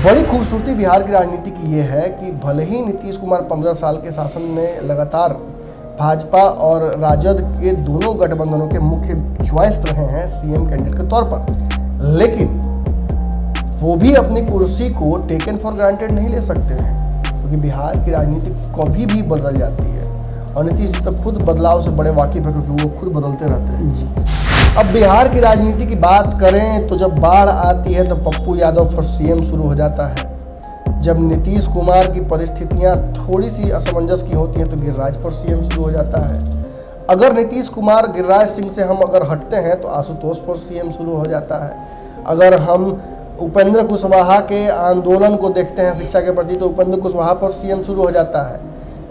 बड़ी खूबसूरती बिहार की राजनीति की ये है कि भले ही नीतीश कुमार 15 साल के शासन में लगातार भाजपा और राजद के दोनों गठबंधनों के मुख्य चॉइस रहे हैं सीएम कैंडिडेट के तौर पर, लेकिन वो भी अपनी कुर्सी को टेकन फॉर ग्रांटेड नहीं ले सकते हैं, क्योंकि बिहार की राजनीति कभी भी बदल जाती है और नीतीश जी तो खुद बदलाव से बड़े वाकिफ है, क्योंकि वो खुद बदलते रहते हैं। अब बिहार की राजनीति की बात करें तो जब बाढ़ आती है तो पप्पू यादव फॉर सीएम शुरू हो जाता है। जब नीतीश कुमार की परिस्थितियां थोड़ी सी असमंजस की होती हैं तो गिरिराज फॉर सीएम शुरू हो जाता है। अगर नीतीश कुमार गिरिराज सिंह से हम अगर हटते हैं तो आशुतोष फॉर सीएम शुरू हो जाता है। अगर हम उपेंद्र कुशवाहा के आंदोलन को देखते हैं शिक्षा के प्रति तो उपेंद्र कुशवाहा पर सीएम शुरू हो जाता है।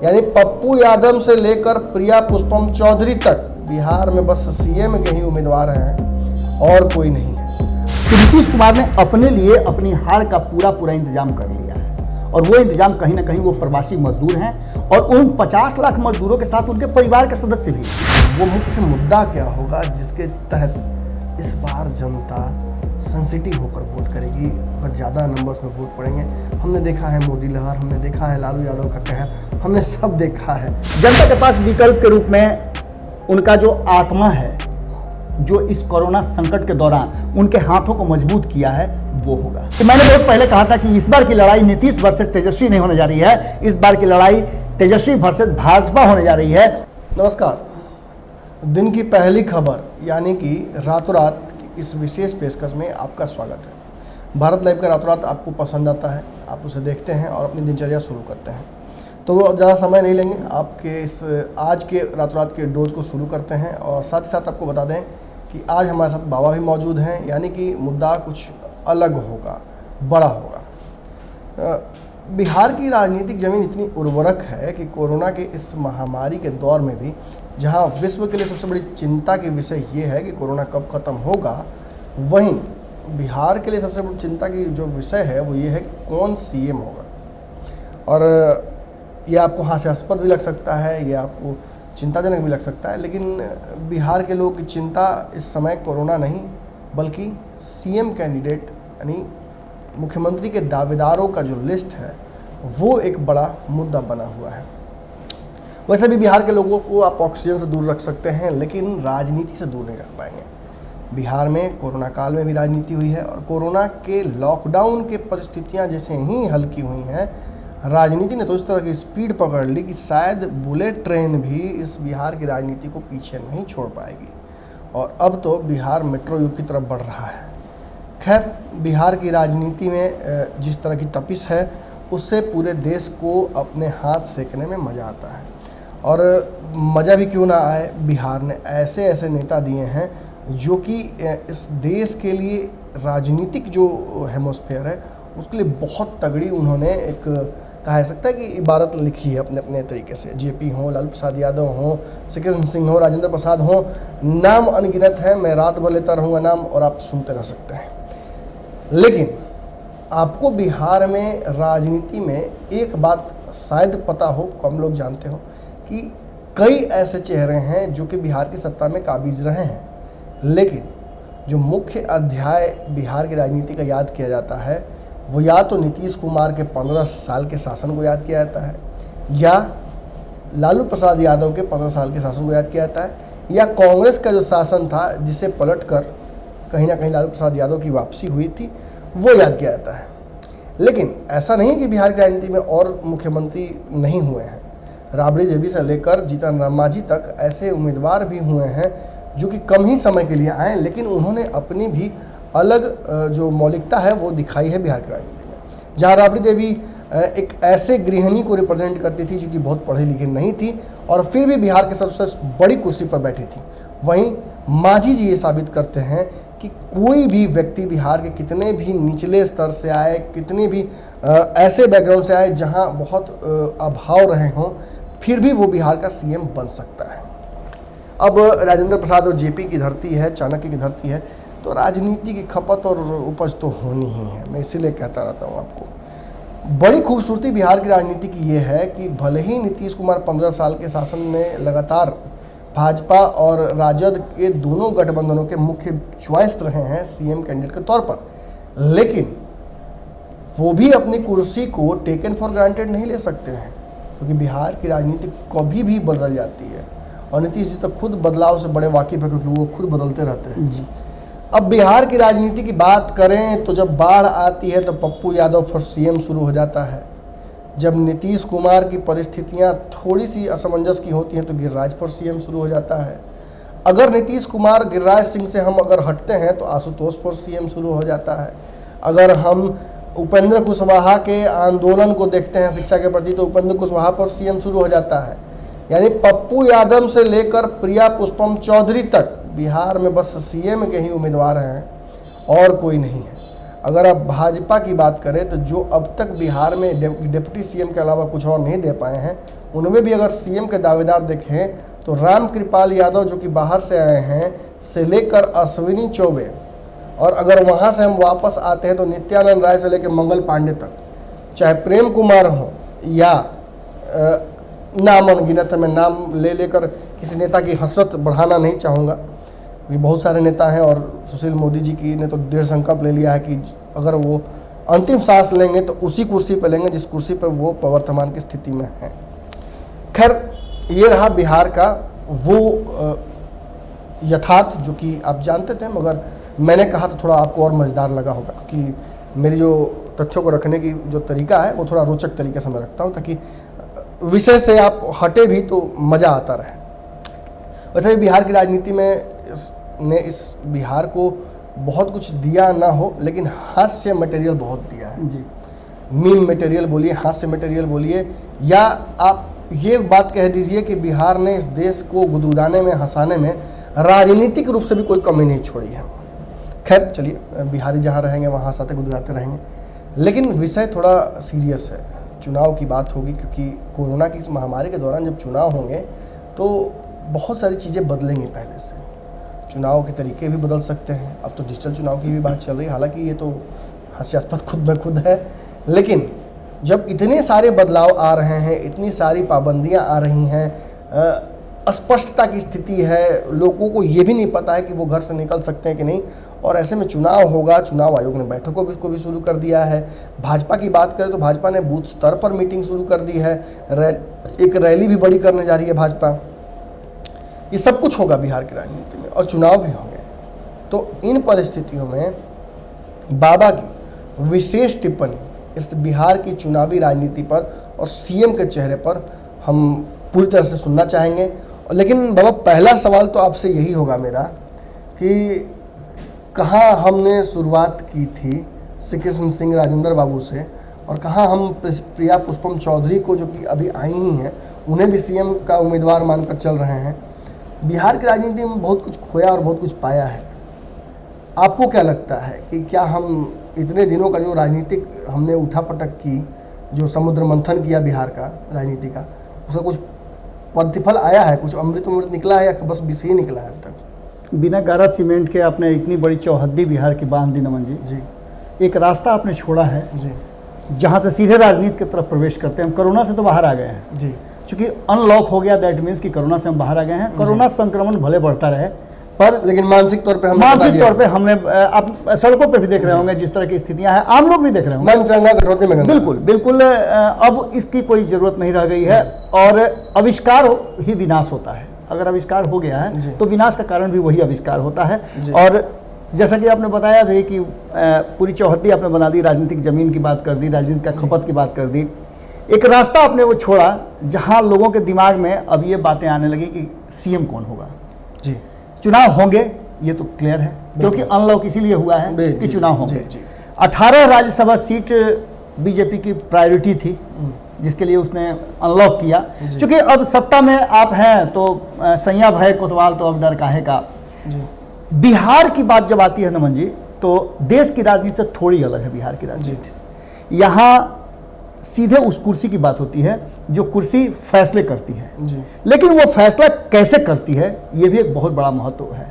यानी पप्पू यादव से लेकर प्रिया पुष्पम चौधरी तक बिहार में बस सीएम के ही उम्मीदवार हैं और कोई नहीं है। तो नीतीश कुमार ने अपने लिए अपनी हार का पूरा इंतजाम कर लिया है और वो इंतजाम कहीं ना कहीं वो प्रवासी मजदूर हैं और उन 50 लाख मजदूरों के साथ उनके परिवार के सदस्य भी। वो मुख्य मुद्दा क्या होगा जिसके तहत इस बार जनता सेंसिटिव होकर वोट करेगी, अगर ज़्यादा नंबर्स में वोट पड़ेंगे। हमने देखा है मोदी लहर, हमने देखा है लालू यादव का कहर, हमने सब देखा है। जनता के पास विकल्प के रूप में उनका जो आत्मा है, जो इस कोरोना संकट के दौरान उनके हाथों को मजबूत किया है, वो होगा। तो मैंने बहुत पहले कहा था कि इस बार की लड़ाई नीतीश वर्सेस तेजस्वी नहीं होने जा रही है, इस बार की लड़ाई तेजस्वी वर्सेस भाजपा होने जा रही है। नमस्कार, दिन की पहली खबर यानी कि रातों रात इस विशेष पेशकश में आपका स्वागत है। भारत लाइव का रातों रात आपको पसंद आता है, आप उसे देखते हैं और अपनी दिनचर्या शुरू करते हैं। तो ज़्यादा समय नहीं लेंगे, आपके इस आज के रातों रात के डोज को शुरू करते हैं और साथ ही साथ आपको बता दें कि आज हमारे साथ बाबा भी मौजूद हैं, यानी कि मुद्दा कुछ अलग होगा, बड़ा होगा। बिहार की राजनीतिक ज़मीन इतनी उर्वरक है कि कोरोना के इस महामारी के दौर में भी जहां विश्व के लिए सबसे बड़ी चिंता के विषय ये है कि कोरोना कब ख़त्म होगा, वहीं बिहार के लिए सबसे बड़ी चिंता की जो विषय है वो ये है कि कौन सीएम होगा। और ये आपको हास्यास्पद भी लग सकता है, ये आपको चिंताजनक भी लग सकता है, लेकिन बिहार के लोगों की चिंता इस समय कोरोना नहीं बल्कि सीएम कैंडिडेट यानी मुख्यमंत्री के दावेदारों का जो लिस्ट है वो एक बड़ा मुद्दा बना हुआ है। वैसे भी बिहार के लोगों को आप ऑक्सीजन से दूर रख सकते हैं, लेकिन राजनीति से दूर नहीं रख पाएंगे। बिहार में कोरोना काल में भी राजनीति हुई है और कोरोना के लॉकडाउन के परिस्थितियां जैसे ही हल्की हुई हैं, राजनीति ने तो इस तरह की स्पीड पकड़ ली कि शायद बुलेट ट्रेन भी इस बिहार की राजनीति को पीछे नहीं छोड़ पाएगी और अब तो बिहार मेट्रो युग की तरफ बढ़ रहा है। खैर, बिहार की राजनीति में जिस तरह की तपिश है उससे पूरे देश को अपने हाथ सेकने में मज़ा आता है। और मज़ा भी क्यों ना आए, बिहार ने ऐसे ऐसे नेता दिए हैं जो कि इस देश के लिए राजनीतिक जो हेमोस्फेयर है उसके लिए बहुत तगड़ी उन्होंने एक कहा जा सकता है कि इबारत लिखी है अपने अपने तरीके से। जेपी हो, लालू प्रसाद यादव हो, सिकंदर सिंह हो, राजेंद्र प्रसाद हो, नाम अनगिनत है। मैं रात भर लेता रहूँगा नाम और आप सुनते रह सकते हैं। लेकिन आपको बिहार में राजनीति में एक बात शायद पता हो, कम लोग जानते हो कि कई ऐसे चेहरे हैं जो कि बिहार की सत्ता में काबिज रहे हैं, लेकिन जो मुख्य अध्याय बिहार की राजनीति का याद किया जाता है वो या तो नीतीश कुमार के 15 साल के शासन को याद किया जाता है, या लालू प्रसाद यादव के 15 साल के शासन को याद किया जाता है, या कांग्रेस का जो शासन था जिसे पलटकर कहीं ना कहीं लालू प्रसाद यादव की वापसी हुई थी वो याद किया जाता है। लेकिन ऐसा नहीं कि बिहार की राजनीति में और मुख्यमंत्री नहीं हुए हैं। राबड़ी देवी से लेकर जीतन राम मांझी तक ऐसे उम्मीदवार भी हुए हैं जो कि कम ही समय के लिए आए, लेकिन उन्होंने अपनी भी अलग जो मौलिकता है वो दिखाई है बिहार की राजनीति में। जहाँ राबड़ी देवी एक ऐसे गृहिणी को रिप्रेजेंट करती थी जो कि बहुत पढ़ी लिखी नहीं थी और फिर भी बिहार के सबसे बड़ी कुर्सी पर बैठी थी, वहीं मांझी जी ये साबित करते हैं कि कोई भी व्यक्ति बिहार के कितने भी निचले स्तर से आए, कितने भी ऐसे बैकग्राउंड से आए जहाँ बहुत अभाव रहे हों, फिर भी वो बिहार का सीएम बन सकता है। अब राजेंद्र प्रसाद और जेपी की धरती है, चाणक्य की धरती है, तो राजनीति की खपत और उपज तो होनी ही है। मैं इसीलिए कहता रहता हूँ आपको। बड़ी खूबसूरती बिहार की राजनीति की ये है कि भले ही नीतीश कुमार 15 साल के शासन में लगातार भाजपा और राजद के दोनों गठबंधनों के मुख्य चॉइस रहे हैं सीएम कैंडिडेट के तौर पर, लेकिन वो भी अपनी कुर्सी को टेकन फॉर ग्रांटेड नहीं ले सकते हैं, क्योंकि बिहार की राजनीति कभी भी बदल जाती है और नीतीश जी तो खुद बदलाव से बड़े वाकिफ है, क्योंकि वो खुद बदलते रहते हैं जी। अब बिहार की राजनीति की बात करें तो जब बाढ़ आती है तो पप्पू यादव फॉर सीएम शुरू हो जाता है। जब नीतीश कुमार की परिस्थितियां थोड़ी सी असमंजस की होती हैं तो गिरिराज फॉर सीएम शुरू हो जाता है। अगर नीतीश कुमार गिरिराज सिंह से हम अगर हटते हैं तो आशुतोष फॉर सीएम शुरू हो जाता है। अगर हम उपेंद्र कुशवाहा के आंदोलन को देखते हैं शिक्षा के प्रति तो उपेंद्र कुशवाहा पर सीएम शुरू हो जाता है। यानी पप्पू यादव से लेकर प्रिया पुष्पम चौधरी तक बिहार में बस सीएम के ही उम्मीदवार हैं और कोई नहीं है। अगर आप भाजपा की बात करें तो जो अब तक बिहार में डिप्टी सीएम के अलावा कुछ और नहीं दे पाए हैं, उनमें भी अगर सीएम के दावेदार देखें तो राम कृपाल यादव जो कि बाहर से आए हैं से लेकर अश्विनी चौबे, और अगर वहाँ से हम वापस आते हैं तो नित्यानंद राय से लेकर मंगल पांडे तक, चाहे प्रेम कुमार हो या नाम अनगिनत है। मैं नाम ले लेकर किसी नेता की हसरत बढ़ाना नहीं चाहूँगा, क्योंकि बहुत सारे नेता हैं और सुशील मोदी जी की ने तो दृढ़ संकल्प ले लिया है कि अगर वो अंतिम सांस लेंगे तो उसी कुर्सी पर लेंगे जिस कुर्सी पर वो प्रवर्तमान की स्थिति में हैं। खैर, ये रहा बिहार का वो यथार्थ जो कि आप जानते थे, मगर मैंने कहा तो थोड़ा आपको और मज़ेदार लगा होगा, क्योंकि मेरी जो तथ्यों को रखने की जो तरीका है वो थोड़ा रोचक तरीके से मैं रखता हूँ, ताकि विषय से आप हटे भी तो मज़ा आता रहे। वैसे भी बिहार की राजनीति में इस बिहार को बहुत कुछ दिया ना हो, लेकिन हास्य मटेरियल बहुत दिया है जी। मीम मटेरियल बोलिए, हास्य मटेरियल बोलिए, या आप ये बात कह दीजिए कि बिहार ने इस देश को गुदगुदाने में, हंसाने में राजनीतिक रूप से भी कोई कमी नहीं छोड़ी है। खैर चलिए, बिहारी जहाँ रहेंगे वहाँ हंसाते गुदगुदाते रहेंगे, लेकिन विषय थोड़ा सीरियस है। चुनाव की बात होगी, क्योंकि कोरोना की इस महामारी के दौरान जब चुनाव होंगे तो बहुत सारी चीज़ें बदलेंगी। पहले से चुनाव के तरीके भी बदल सकते हैं। अब तो डिजिटल चुनाव की भी बात चल रही है, हालांकि ये तो हास्यास्पद खुद ब खुद है, लेकिन जब इतने सारे बदलाव आ रहे हैं, इतनी सारी पाबंदियां आ रही हैं, अस्पष्टता की स्थिति है, लोगों को ये भी नहीं पता है कि वो घर से निकल सकते हैं कि नहीं, और ऐसे में चुनाव होगा। चुनाव आयोग ने बैठकों को भी शुरू कर दिया है। भाजपा की बात करें तो भाजपा ने बूथ स्तर पर मीटिंग शुरू कर दी है, एक रैली भी बड़ी करने जा रही है भाजपा। ये सब कुछ होगा बिहार की राजनीति में, और चुनाव भी होंगे। तो इन परिस्थितियों में बाबा की विशेष टिप्पणी इस बिहार की चुनावी राजनीति पर और सीएम के चेहरे पर हम पूरी तरह से सुनना चाहेंगे। लेकिन बाबा, पहला सवाल तो आपसे यही होगा मेरा कि कहाँ हमने शुरुआत की थी श्री कृष्ण सिंह राजेंद्र बाबू से, और कहाँ हम प्रिया पुष्पम चौधरी को, जो कि अभी आई ही हैं, उन्हें भी सीएम का उम्मीदवार मानकर चल रहे हैं। बिहार की राजनीति में बहुत कुछ खोया और बहुत कुछ पाया है। आपको क्या लगता है कि क्या हम इतने दिनों का जो राजनीतिक हमने उठापटक की, जो समुद्र मंथन किया बिहार का राजनीति का, उसका कुछ प्रतिफल आया है, कुछ अमृत निकला है, या बस विष ही निकला है अब तक? बिना गारा सीमेंट के आपने इतनी बड़ी चौहद्दी बिहार की बांध दी नमन जी। जी। एक रास्ता आपने छोड़ा है जी। जहाँ से सीधे राजनीति की तरफ प्रवेश करते हैं। हम कोरोना से तो बाहर आ गए हैं जी, क्योंकि अनलॉक हो गया, दैट मीन्स कि कोरोना से हम बाहर आ गए हैं। कोरोना संक्रमण भले बढ़ता रहे, पर लेकिन मानसिक तौर पे हमने आप सड़कों पे भी देख रहे होंगे जिस तरह की स्थितियां हैं, आम लोग भी देख रहे होंगे। मन चंगा कटौती में गंगा। बिल्कुल अब इसकी कोई जरूरत नहीं रह गई है, और आविष्कार ही विनाश होता है। अगर आविष्कार हो गया है तो विनाश का कारण भी वही आविष्कार होता है। और जैसा कि आपने बताया भी कि पूरी चौहद्दी आपने बना दी, राजनीतिक जमीन की बात कर दी, राजनीति का खपत की बात कर दी। एक रास्ता आपने वो छोड़ा जहां लोगों के दिमाग में अब ये बातें आने लगी कि सीएम कौन होगा। जी। चुनाव होंगे, ये तो क्लियर है, क्योंकि अनलॉक इसीलिए हुआ है कि चुनाव होंगे। 18 राज्यसभा सीट बीजेपी की प्रायोरिटी थी, जिसके लिए उसने अनलॉक किया। क्योंकि अब सत्ता में आप हैं तो सैया भय कोतवाल, तो अब डर काहे का। बिहार की बात जब आती है नमन जी, तो देश की राजनीति से थोड़ी अलग है बिहार की राजनीति। यहाँ सीधे उस कुर्सी की बात होती है जो कुर्सी फैसले करती है, लेकिन वो फैसला कैसे करती है ये भी एक बहुत बड़ा महत्व है।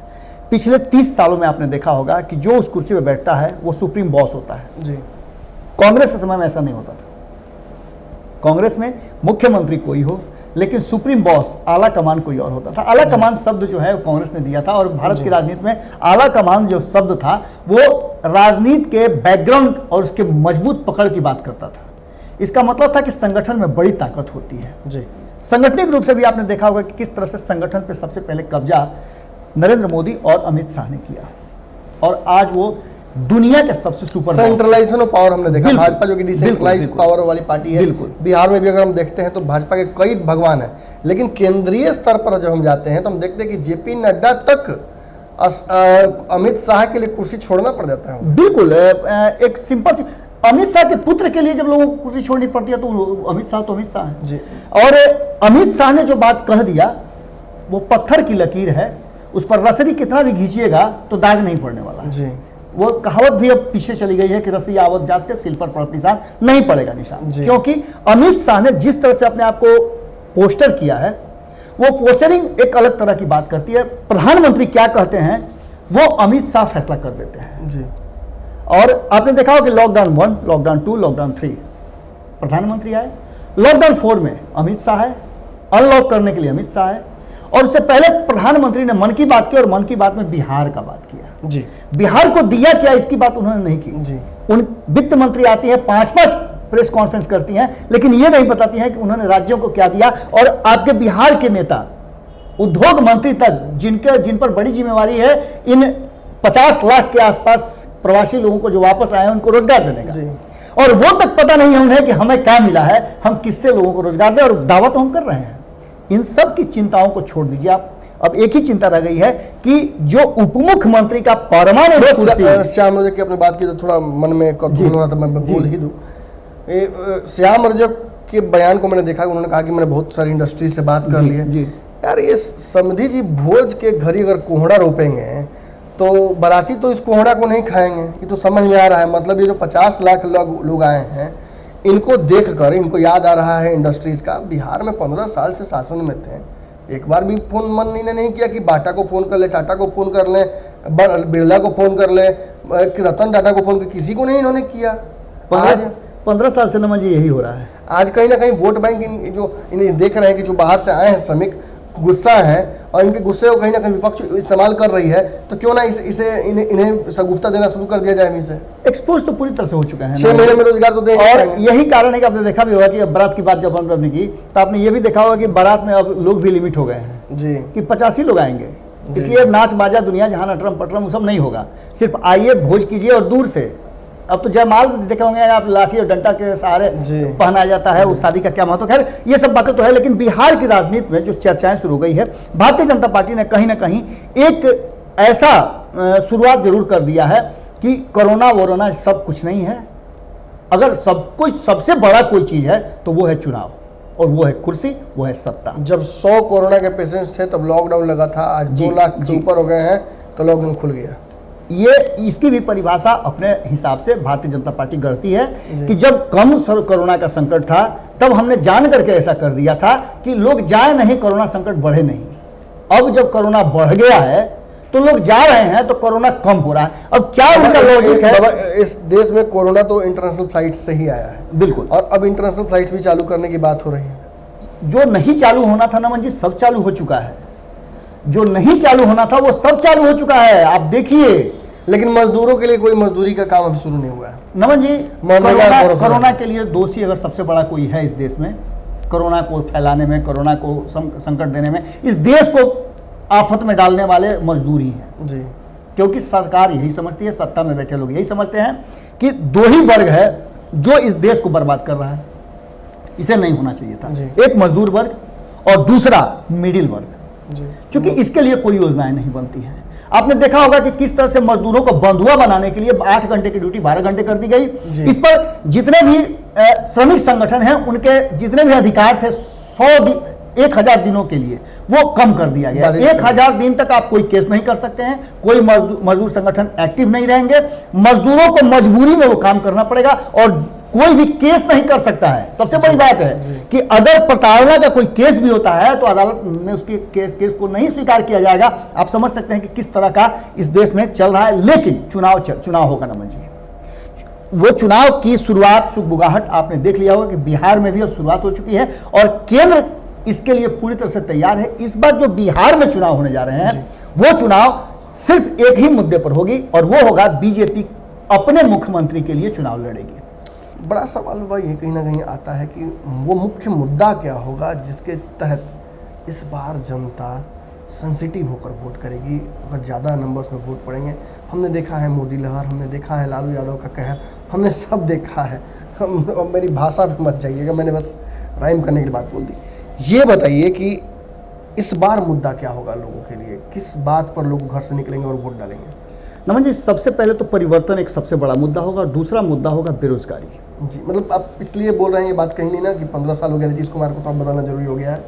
पिछले 30 सालों में आपने देखा होगा कि जो उस कुर्सी पे बैठता है वो सुप्रीम बॉस होता है। कांग्रेस के समय में ऐसा नहीं होता था। कांग्रेस में मुख्यमंत्री कोई हो, लेकिन सुप्रीम बॉस आला कमान कोई और होता था। आला कमान शब्द जो है वो कांग्रेस ने दिया था, और भारत की राजनीति में आला कमान जो शब्द था वो राजनीति के बैकग्राउंड और उसके मजबूत पकड़ की बात करता था। इसका मतलब था कि संगठन में बड़ी ताकत होती है जी। संगठनिक रूप से भी आपने देखा होगा कि किस तरह से संगठन पे सबसे पहले कब्जा नरेंद्र मोदी और अमित शाह ने किया, और आज वो दुनिया के सबसे सुपर सेंट्रलाइजेशन ऑफ पावर हमने देखा। बिल्कुल, भाजपा जो कि डिसेंट्रलाइज पावर वाली पार्टी है, बिल्कुल। बिहार में भी अगर हम देखते हैं तो भाजपा के कई भगवान हैं, लेकिन केंद्रीय स्तर पर जब हम जाते हैं तो हम देखते हैं कि जेपी नड्डा तक अमित शाह के लिए कुर्सी छोड़ना पड़ जाता है। बिल्कुल। एक सिंपल चीज, अमित शाह के पुत्र के लिए जब लोगों को कुर्सी छोड़नी पड़ती है तो अमित शाह है जी। और अमित शाह ने जो बात कह दिया वो पत्थर की लकीर है, उस पर रसरी कितना भी खींचिएगा तो दाग नहीं पड़ने वाला जी। वो कहावत भी अब पीछे चली गई है कि रस्सी आवत जाते सिल पर पड़त निशान, नहीं पड़ेगा निशान, क्योंकि अमित शाह ने जिस तरह से अपने आप को पोस्टर किया है, वो पोस्टरिंग एक अलग तरह की बात करती है। प्रधानमंत्री क्या कहते हैं वो अमित शाह फैसला कर देते हैं जी। और आपने देखा हो कि लॉकडाउन 1, लॉकडाउन 2, लॉकडाउन 3 प्रधानमंत्री आए, लॉकडाउन 4 में अमित शाह है, अनलॉक करने के लिए अमित शाह है, और उससे पहले प्रधानमंत्री ने मन की बात की और मन की बात में बिहार का बात किया जी। बिहार को दिया क्या इसकी बात उन्होंने नहीं की जी। उन वित्त मंत्री आती है 5-5 प्रेस कॉन्फ्रेंस करती हैं, लेकिन ये नहीं बताती हैं कि उन्होंने राज्यों को क्या दिया। और आपके बिहार के नेता उद्योग मंत्री तक जिन पर बड़ी जिम्मेवारी है इन 50 लाख के आसपास प्रवासी लोगों को जो वापस आए हैं उनको रोजगार देने का, जी। और वो तक पता नहीं है उन्हें कि हमें क्या मिला है, हम किससे लोगों को रोजगार दें, और दावा तो हम कर रहे हैं। इन सब की चिंताओं को छोड़ दीजिए आप, अब एक ही चिंता रह गई है कि जो उप मुख्यमंत्री का परमानेंट कुर्सी। श्याम रजक की अपने बात की तो थोड़ा मन में कौतूहल हो रहा था, मैं बोल ही दूं। श्याम रजक के बयान को मैंने देखा, उन्होंने कहा कि मैंने बहुत सारी इंडस्ट्री से बात कर ली है। यार ये समधी जी भोज के घड़ी अगर कोहड़ा रोपेंगे तो बाराती तो इस कोहड़ा को नहीं खाएंगे, ये तो समझ में आ रहा है। मतलब ये जो 50 लाख लोग आए हैं, इनको देखकर इनको याद आ रहा है इंडस्ट्रीज का। बिहार में 15 साल से शासन में थे, एक बार भी फोन मन इन्हें नहीं किया कि बाटा को फोन कर ले, टाटा को फोन कर ले, बिरला को फोन कर ले, रतन टाटा को फोन कर, किसी को नहीं इन्होंने किया। 15 साल से नमन जी यही हो रहा है। आज कहीं ना कहीं वोट बैंक जो इन्हें देख रहे हैं कि जो बाहर से आए हैं श्रमिक गुस्सा है, और इनके गुस्से को कहीं ना कहीं विपक्ष इस्तेमाल कर रही है, तो क्यों ना इन्हें सगुफ्ता देना शुरू कर दिया जाए। इसे एक्सपोज तो पूरी तरह से हो चुका है, 6 महीने में रोजगार तो देंगे। और यही कारण है कि आपने देखा भी होगा कि बारात की बात जब हमने की तो आपने ये भी देखा होगा कि बारात में अब लोग भी लिमिट हो गए हैं जी, कि 50 ही लोग आएंगे। इसलिए नाच बाजा दुनिया जहां अटरम पटरम सब नहीं होगा, सिर्फ आइए भोज कीजिए और दूर से। अब तो जयमाल देखे होंगे आप, लाठी और डंडा के सहारे पहनाया जाता है, उस शादी का क्या महत्व। खैर ये सब बातें तो है, लेकिन बिहार की राजनीति में जो चर्चाएं शुरू हो गई है, भारतीय जनता पार्टी ने कहीं ना कहीं एक ऐसा शुरुआत जरूर कर दिया है कि कोरोना वोरोना सब कुछ नहीं है। अगर सब कुछ सबसे बड़ा कोई चीज है तो वो है चुनाव, और वो है कुर्सी, वो है सत्ता। जब 100 कोरोना के पेशेंट्स थे तब लॉकडाउन लगा था, आज 2 लाख से ऊपर हो गए हैं तो लॉकडाउन खुल गया। ये इसकी भी परिभाषा अपने हिसाब से भारतीय जनता पार्टी गढ़ती है कि जब कम कोरोना का संकट था तब हमने जान करके ऐसा कर दिया था कि लोग जाए नहीं, कोरोना संकट बढ़े नहीं। अब जब कोरोना बढ़ गया है तो लोग जा रहे हैं तो कोरोना कम हो रहा है। अब क्या उनका लॉजिक है? इस देश में कोरोना तो इंटरनेशनल फ्लाइट से ही आया है, बिल्कुल, और अब इंटरनेशनल फ्लाइट भी चालू करने की बात हो रही है। जो नहीं चालू होना था नमन जी सब चालू हो चुका है, जो नहीं चालू होना था वो सब चालू हो चुका है, आप देखिए। लेकिन मजदूरों के लिए कोई मजदूरी का काम अभी शुरू नहीं हुआ है नमन जी। कोरोना के लिए दोषी अगर सबसे बड़ा कोई है इस देश में, कोरोना को फैलाने में, कोरोना को संकट देने में, इस देश को आफत में डालने वाले मजदूर ही हैं जी। क्योंकि सरकार यही समझती है, सत्ता में बैठे लोग यही समझते हैं कि 2 ही वर्ग है जो इस देश को बर्बाद कर रहा है। इसे नहीं होना चाहिए था। एक मजदूर वर्ग और दूसरा मिडिल वर्ग, क्योंकि इसके लिए कोई योजनाएं नहीं बनती हैं। आपने देखा होगा कि किस तरह से मजदूरों को बंधुआ बनाने के लिए 8 घंटे की ड्यूटी 12 घंटे कर दी गई। इस पर जितने भी श्रमिक संगठन हैं उनके जितने भी अधिकार थे 1000 दिनों के लिए वो कम कर दिया गया। 1000 दिन तक आप कोई केस नहीं कर सकते हैं, कोई मजदूर संगठन एक्टिव नहीं रहेंगे, मजदूरों को मजबूरी में वो काम करना पड़ेगा और कोई भी केस नहीं कर सकता है। सबसे बड़ी बात है कि अगर प्रताड़ना का कोई केस भी होता है तो अदालत में उसके केस को नहीं स्वीकार किया जाएगा। आप समझ सकते हैं कि किस तरह का इस देश में चल रहा है। लेकिन चुनाव होगा नमन जी, वो चुनाव की शुरुआत सुगबुगाहट आपने देख लिया होगा कि बिहार में भी अब शुरुआत हो चुकी है और केंद्र इसके लिए पूरी तरह से तैयार है। इस बार जो बिहार में चुनाव होने जा रहे हैं वो चुनाव सिर्फ एक ही मुद्दे पर होगी और वो होगा बीजेपी अपने मुख्यमंत्री के लिए चुनाव लड़ेगी। बड़ा सवाल भाई ये कहीं ना कहीं आता है कि वो मुख्य मुद्दा क्या होगा जिसके तहत इस बार जनता सेंसिटिव होकर वोट करेगी, अगर ज़्यादा नंबर्स में वोट पड़ेंगे। हमने देखा है मोदी लहर, हमने देखा है लालू यादव का कहर, हमने सब देखा है। मेरी भाषा पे मत जाइएगा, मैंने बस राइम करने की बात बोल दी। ये बताइए कि इस बार मुद्दा क्या होगा लोगों के लिए, किस बात पर लोग घर से निकलेंगे और वोट डालेंगे? नमन जी, सबसे पहले तो परिवर्तन एक सबसे बड़ा मुद्दा होगा और दूसरा मुद्दा होगा बेरोजगारी। जी, मतलब आप इसलिए बोल रहे हैं ये बात कहीं नहीं ना कि 15 साल हो गया नीतीश कुमार को, तो अब बदलना जरूरी हो गया है।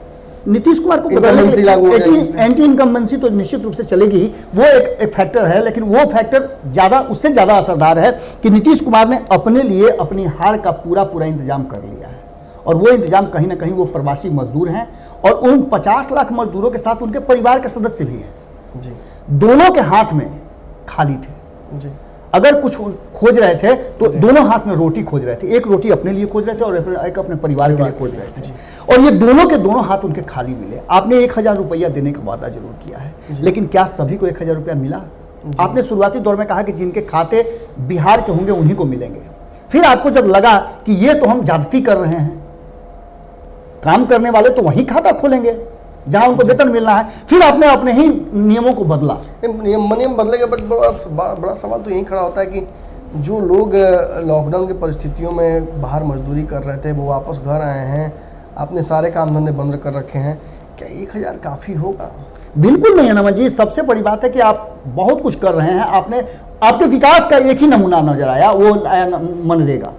नीतीश कुमार को एंटी इनकम्बेंसी तो निश्चित रूप से चलेगी ही, वो एक फैक्टर है, लेकिन वो फैक्टर ज़्यादा उससे ज़्यादा असरदार है कि नीतीश कुमार ने अपने लिए अपनी हार का पूरा इंतजाम कर लिया है और वो इंतजाम कहीं ना कहीं वो प्रवासी मजदूर हैं और उन 50 लाख मजदूरों के साथ उनके परिवार के सदस्य भी हैं जी। दोनों के हाथ में खाली थे जी। अगर कुछ खोज रहे थे तो दोनों हाथ में रोटी खोज रहे थे, एक रोटी अपने लिए खोज रहे थे और एक अपने परिवार के लिए खोज रहे थे और ये दोनों के दोनों हाथ उनके खाली मिले। आपने 1000 रुपया देने का वादा जरूर किया है, लेकिन क्या सभी को 1000 रुपया मिला? आपने शुरुआती दौर में कहा कि जिनके खाते बिहार के होंगे उन्हीं को मिलेंगे। फिर आपको जब लगा कि ये तो हम ज्यादती कर रहे हैं, काम करने वाले तो वहीं खाता खोलेंगे जहां उनको वेतन मिलना है, फिर आपने अपने ही नियमों को बदला। नियम बदलेगा, बट बड़ा सवाल तो यही खड़ा होता है कि जो लोग लॉकडाउन की परिस्थितियों में बाहर मजदूरी कर रहे थे वो वापस घर आए हैं, आपने सारे काम धंधे बंद कर रखे हैं, क्या 1000 काफ़ी होगा? बिल्कुल नहीं है नमन जी। सबसे बड़ी बात है कि आप बहुत कुछ कर रहे हैं, आपके विकास का एक ही नमूना नजर आया, वो आया मनरेगा।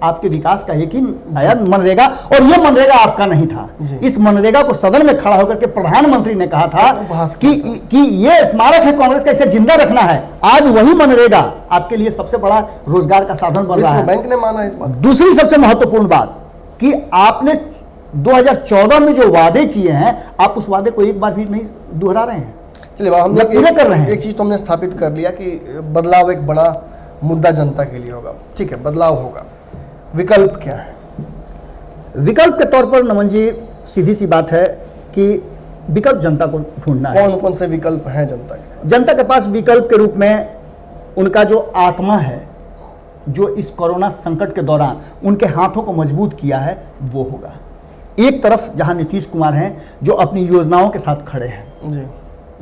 आपके विकास का एक ही आया मनरेगा और ये मनरेगा आपका नहीं था। इस मनरेगा को सदन में खड़ा होकर के प्रधानमंत्री ने कहा था कि ये स्मारक है कांग्रेस का, इसे जिंदा रखना है। आज वही मनरेगा आपके लिए सबसे बड़ा रोजगार का साधन बन रहा है। बैंक ने माना इस बात। दूसरी सबसे महत्वपूर्ण बात कि आपने 2014 में जो वादे किए हैं, आप उस वादे को एक बार भी नहीं दोहरा रहे हैं। चलिए, हमने एक चीज तो हमने स्थापित कर लिया कि बदलाव एक बड़ा मुद्दा जनता के लिए होगा। ठीक है, बदलाव होगा, विकल्प क्या है? विकल्प के तौर पर नमन जी सीधी सी बात है कि विकल्प जनता को ढूंढना है। कौन कौन से विकल्प हैं जनता के? जनता के पास विकल्प के रूप में उनका जो आत्मा है, जो इस कोरोना संकट के दौरान उनके हाथों को मजबूत किया है, वो होगा। एक तरफ जहां नीतीश कुमार हैं जो अपनी योजनाओं के साथ खड़े हैं जी।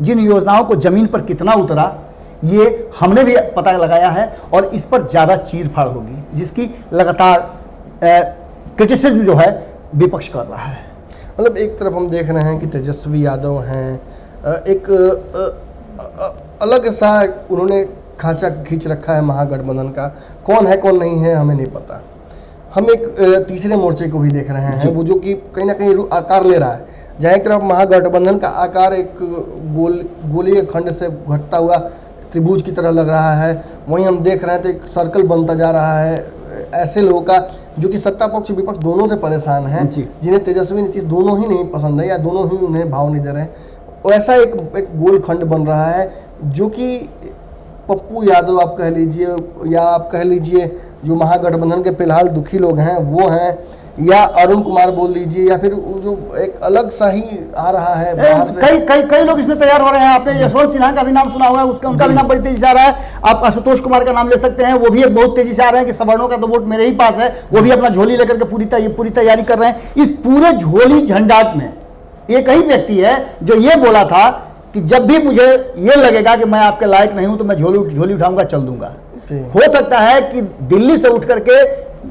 जिन योजनाओं को जमीन पर कितना उतरा ये हमने भी पता लगाया है और इस पर ज़्यादा चीर-फाड़ होगी, जिसकी लगातार क्रिटिसिज्म जो है विपक्ष कर रहा है। मतलब एक तरफ हम देख रहे हैं कि तेजस्वी यादव हैं, एक अलग सा उन्होंने खांचा खींच रखा है महागठबंधन का। कौन है कौन नहीं है हमें नहीं पता। हम एक तीसरे मोर्चे को भी देख रहे हैं, वो जो कि कहीं ना कहीं आकार ले रहा है। जहाँ एक तरफ महागठबंधन का आकार एक गोलीय खंड से घटता हुआ त्रिभुज की तरह लग रहा है, वहीं हम देख रहे हैं तो एक सर्कल बनता जा रहा है ऐसे लोगों का जो कि सत्ता पक्ष विपक्ष दोनों से परेशान हैं, जिन्हें तेजस्वी नीतीश दोनों ही नहीं पसंद है या दोनों ही उन्हें भाव नहीं दे रहे हैं। ऐसा एक गोल खंड बन रहा है जो कि पप्पू यादव आप कह लीजिए या आप कह लीजिए जो महागठबंधन के फिलहाल दुखी लोग हैं वो हैं, या अरुण कुमार बोल लीजिए, या फिर जो एक अलग सा ही आ रहा है बाहर से। कई लोग इसमें तैयार हो रहे हैं। आपने यशवंत सिन्हा का भी नाम सुना होगा, उनका भी नाम बड़ी तेजी से आ रहा है। आप आशुतोष कुमार का नाम ले सकते हैं, वो भी एक बहुत तेजी से आ रहे हैं कि सवर्णों का तो वोट मेरे ही पास है। वो भी अपना झोली लेकर के पूरी तैयारी कर रहे हैं। इस पूरे झोली झंझाट में एक ही व्यक्ति है जो ये बोला था कि जब भी मुझे ये लगेगा कि मैं आपके लायक नहीं हूं तो मैं झोली उठाऊंगा, चल दूंगा। हो सकता है कि दिल्ली से उठ करके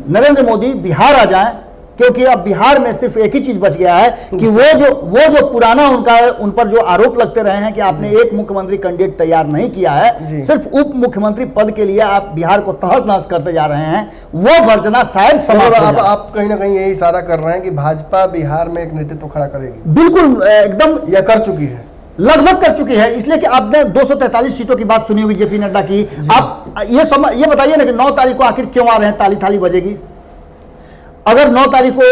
नरेंद्र मोदी बिहार आ जाएं, क्योंकि अब बिहार में सिर्फ एक ही चीज बच गया है कि वो जो पुराना उनका उन पर जो आरोप लगते रहे हैं कि आपने एक मुख्यमंत्री कैंडिडेट तैयार नहीं किया है, सिर्फ उप मुख्यमंत्री पद के लिए आप बिहार को तहस नहस करते जा रहे हैं, वो वर्जना शायद समाप्त हो जाए। आप कहीं ना कहीं यही इशारा कर रहे हैं कि भाजपा बिहार में एक नेतृत्व खड़ा करेगी। बिल्कुल, एकदम यह कर चुकी है, लगभग कर चुकी है। इसलिए कि आपने 243 सीटों की बात सुनी होगी जेपी नड्डा की। आप ये बताइए ना कि 9 तारीख को आखिर क्यों आ रहे हैं, ताली थाली बजेगी। अगर 9 तारीख को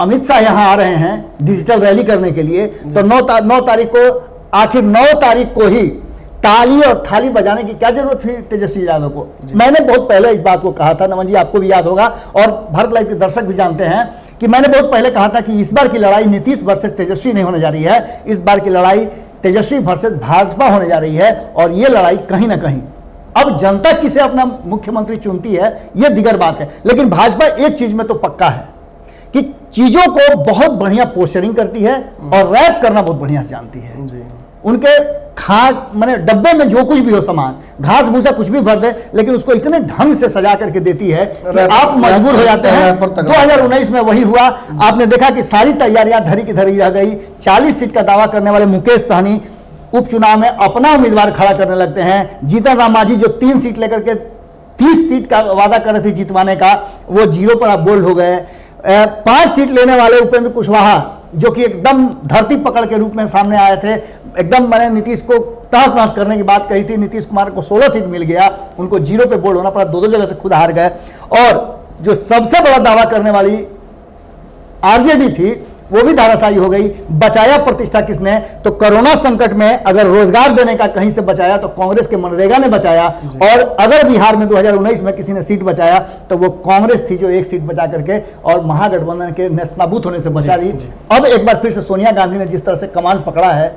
अमित शाह यहां आ रहे हैं डिजिटल रैली करने के लिए, तो 9 तारीख को आखिर 9 तारीख को ही ताली और थाली बजाने की क्या जरूरत थी तेजस्वी यादव को? मैंने बहुत पहले इस बात को कहा था, नमन जी आपको भी याद होगा और भारत लाइव के दर्शक भी जानते हैं कि मैंने बहुत पहले कहा था कि इस बार की लड़ाई नीतीश वर्सेस तेजस्वी नहीं होने जा रही है, इस बार की लड़ाई तेजस्वी वर्सेस भाजपा होने जा रही है। और ये लड़ाई कहीं ना कहीं अब जनता किसे अपना मुख्यमंत्री चुनती है ये दिगर बात है, लेकिन भाजपा एक चीज में तो पक्का है कि चीजों को बहुत बढ़िया पोस्टरिंग करती है और रैप करना बहुत बढ़िया से जानती है जी। उनके माने डब्बे में जो कुछ भी हो सामान, घास भूसा कुछ भी भर दे, लेकिन उसको इतने ढंग से सजा करके देती है कि आप मजबूर हो जाते हैं। 2019 में वही हुआ, आपने देखा कि सारी तैयारियां धरी की धरी रह गई। 40 सीट का दावा करने वाले मुकेश सहनी उपचुनाव में अपना उम्मीदवार खड़ा करने लगते हैं। जीतन राम मांझी जो 3 सीट लेकर के 30 सीट का वादा कर रहे थे जितवाने का, वो 0 पर आप बोल्ड हो गए। 5 सीट लेने वाले उपेंद्र कुशवाहा जो कि एकदम धरती पकड़ के रूप में सामने आए थे, एकदम मैंने नीतीश को तहस नहस करने की बात कही थी, नीतीश कुमार को 16 सीट मिल गया, उनको 0 पे बोल्ड होना पड़ा, 2 जगह से खुद हार गए। और जो सबसे बड़ा दावा करने वाली आरजेडी थी वो भी धाराशायी हो गई। बचाया प्रतिष्ठा किसने? तो कोरोना संकट में अगर रोजगार देने का कहीं से बचाया तो कांग्रेस के मनरेगा ने बचाया, और अगर बिहार में 2019 में किसी ने सीट बचाया तो वो कांग्रेस थी जो 1 सीट बचा करके और महागठबंधन के नेस्तनाबूत होने से बचा ली। अब एक बार फिर से सोनिया गांधी ने जिस तरह से कमान पकड़ा है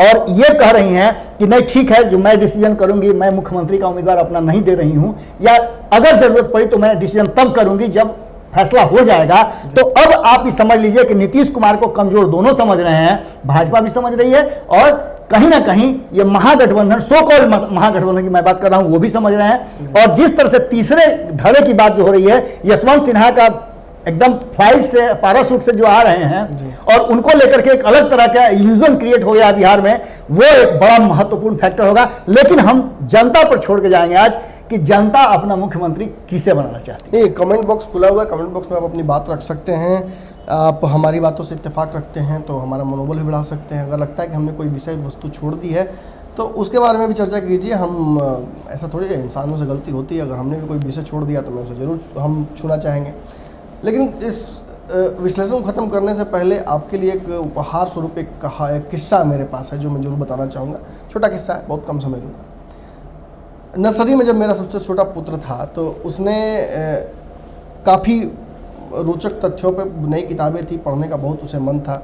और ये कह रही हैं कि नहीं ठीक है, जो मैं डिसीजन करूंगी, मैं मुख्यमंत्री का उम्मीदवार अपना नहीं दे रही हूं, या अगर जरूरत पड़ी तो मैं डिसीजन तब करूंगी जब फैसला हो जाएगा। तो अब आप ही समझ लीजिए कि नीतीश कुमार को कमजोर दोनों समझ रहे हैं, भाजपा भी समझ रही है और कहीं ना कहीं ये महागठबंधन, सो कॉल्ड महागठबंधन की मैं बात कर रहा हूं, वो भी समझ रहे हैं। और जिस तरह से तीसरे धड़े की बात जो हो रही है, यशवंत सिन्हा का एकदम फ्लाइट से, पैराशूट से जो आ रहे हैं और उनको लेकर के एक अलग तरह का इल्यूजन क्रिएट हो गया बिहार में, वो एक बड़ा महत्वपूर्ण फैक्टर होगा। लेकिन हम जनता पर छोड़ के जाएंगे आज कि जनता अपना मुख्यमंत्री किसे बनाना चाहती है। नहीं, कमेंट बॉक्स खुला हुआ है, कमेंट बॉक्स में आप अपनी बात रख सकते हैं। आप हमारी बातों से इत्तेफाक रखते हैं तो हमारा मनोबल भी बढ़ा सकते हैं। अगर लगता है कि हमने कोई विषय वस्तु छोड़ दी है तो उसके बारे में भी चर्चा कीजिए। हम ऐसा थोड़ी है, इंसानों से गलती होती है, अगर हमने भी कोई विषय छोड़ दिया तो मैं उसे ज़रूर हम छूना चाहेंगे। लेकिन इस विश्लेषण को ख़त्म करने से पहले आपके लिए एक उपहार स्वरूप एक किस्सा मेरे पास है जो मैं ज़रूर बताना चाहूँगा। छोटा किस्सा है, बहुत कम समय लूँगा। नर्सरी में जब मेरा सबसे छोटा पुत्र था तो उसने काफ़ी रोचक तथ्यों पे नई किताबें थी, पढ़ने का बहुत उसे मन था।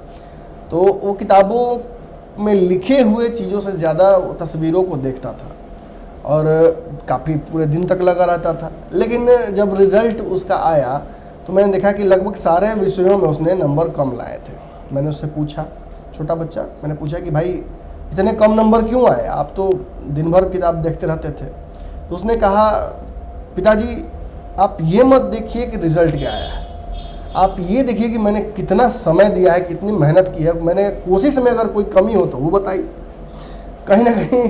तो वो किताबों में लिखे हुए चीज़ों से ज़्यादा तस्वीरों को देखता था और काफ़ी पूरे दिन तक लगा रहता था। लेकिन जब रिज़ल्ट उसका आया तो मैंने देखा कि लगभग सारे विषयों में उसने नंबर कम लाए थे। मैंने उससे पूछा, छोटा बच्चा, मैंने पूछा कि भाई इतने कम नंबर क्यों आए, आप तो दिन भर किताब देखते रहते थे। तो उसने कहा, पिताजी आप ये मत देखिए कि रिज़ल्ट क्या आया है, आप ये देखिए कि मैंने कितना समय दिया है, कितनी मेहनत की है, मैंने कोशिश में अगर कोई कमी हो तो वो बताइए। कहीं ना कहीं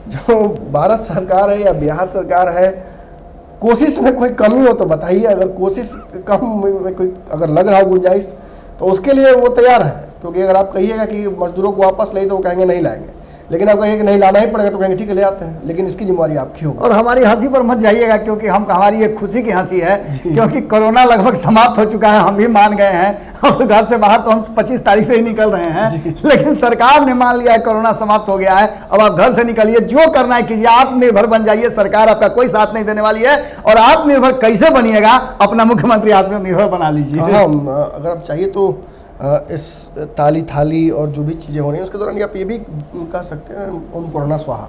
जो भारत सरकार है या बिहार सरकार है, कोशिश में कोई कमी हो तो बताइए, अगर कोशिश कम में कोई अगर लग रहा हो गुंजाइश तो उसके लिए वो तैयार है। क्योंकि अगर आप कहिएगा कि मजदूरों को वापस ले तो वो कहेंगे नहीं लाएंगे, लेकिन आप कहेंगे कि नहीं लाना ही पड़ेगा तो कहेंगे ठीक है ले आते हैं, लेकिन इसकी जिम्मेवारी आपकी होगी। और हमारी हंसी पर मत जाइएगा क्योंकि हमारी एक खुशी की हंसी है क्योंकि कोरोना लगभग समाप्त हो चुका है, हम भी मान गए हैं और घर से बाहर तो हम 25 तारीख से ही निकल रहे हैं। लेकिन सरकार ने मान लिया है कोरोना समाप्त हो गया है, अब आप घर से निकलिए, जो करना है कीजिए, आत्मनिर्भर बन जाइए। सरकार आपका कोई साथ नहीं देने वाली है और आत्मनिर्भर कैसे बनिएगा, अपना मुख्यमंत्री आत्मनिर्भर बना लीजिए। अगर आप चाहिए तो इस ताली थाली और जो भी चीज़ें हो रही हैं उसके दौरान आप ये भी कह सकते हैं ओम कोरोना स्वाहा,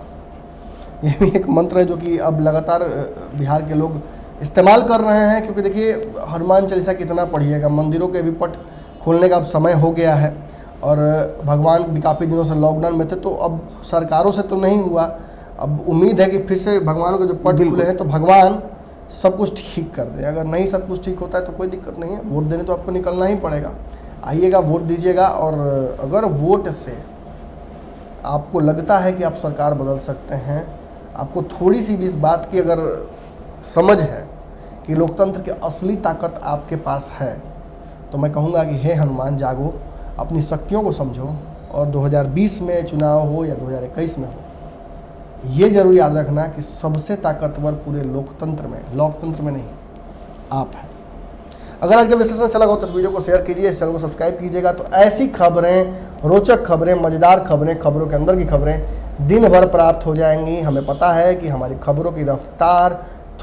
ये भी एक मंत्र है जो कि अब लगातार बिहार के लोग इस्तेमाल कर रहे हैं। क्योंकि देखिए हनुमान चालीसा कितना पढ़िएगा, मंदिरों के भी पट खोलने का अब समय हो गया है और भगवान भी काफ़ी दिनों से लॉकडाउन में थे, तो अब सरकारों से तो नहीं हुआ, अब उम्मीद है कि फिर से भगवानों के जो पट खुले हैं तो भगवान सब कुछ ठीक कर दें। अगर नहीं सब कुछ ठीक होता है तो कोई दिक्कत नहीं है, वोट देने तो आपको निकलना ही पड़ेगा, आइएगा वोट दीजिएगा। और अगर वोट से आपको लगता है कि आप सरकार बदल सकते हैं, आपको थोड़ी सी भी इस बात की अगर समझ है कि लोकतंत्र की असली ताकत आपके पास है, तो मैं कहूँगा कि हे हनुमान जागो, अपनी शक्तियों को समझो और 2020 में चुनाव हो या 2021 में हो, ये जरूर याद रखना कि सबसे ताकतवर पूरे लोकतंत्र में नहीं आप हैं। अगर आज का विश्लेषण अच्छा लगा हो तो इस वीडियो को शेयर कीजिए, इस चैनल को सब्सक्राइब कीजिएगा। तो ऐसी खबरें, रोचक खबरें, मज़ेदार खबरें, खबरों के अंदर की खबरें दिन भर प्राप्त हो जाएंगी। हमें पता है कि हमारी खबरों की रफ्तार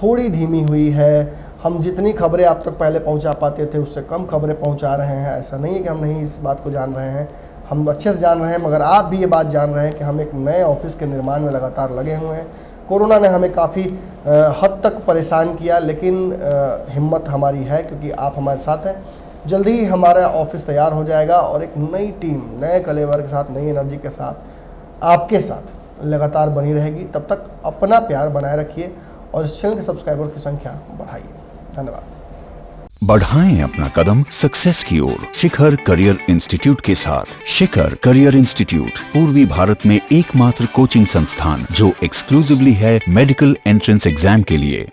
थोड़ी धीमी हुई है। हम जितनी खबरें आप तक पहले पहुंचा पाते थे उससे कम खबरें पहुंचा रहे हैं। ऐसा नहीं है कि हम नहीं इस बात को जान रहे हैं, हम अच्छे से जान रहे हैं, मगर आप भी ये बात जान रहे हैं कि हम एक नए ऑफिस के निर्माण में लगातार लगे हुए हैं। कोरोना ने हमें काफ़ी हद तक परेशान किया, लेकिन हिम्मत हमारी है क्योंकि आप हमारे साथ हैं। जल्दी ही हमारा ऑफिस तैयार हो जाएगा और एक नई टीम, नए कलेवर के साथ, नई एनर्जी के साथ आपके साथ लगातार बनी रहेगी। तब तक अपना प्यार बनाए रखिए और इस चैनल के सब्सक्राइबर की संख्या बढ़ाइए। धन्यवाद। बढ़ाएं अपना कदम सक्सेस की ओर शिखर करियर इंस्टीट्यूट के साथ। शिखर करियर इंस्टीट्यूट पूर्वी भारत में एकमात्र कोचिंग संस्थान जो एक्सक्लूसिवली है मेडिकल एंट्रेंस एग्जाम के लिए।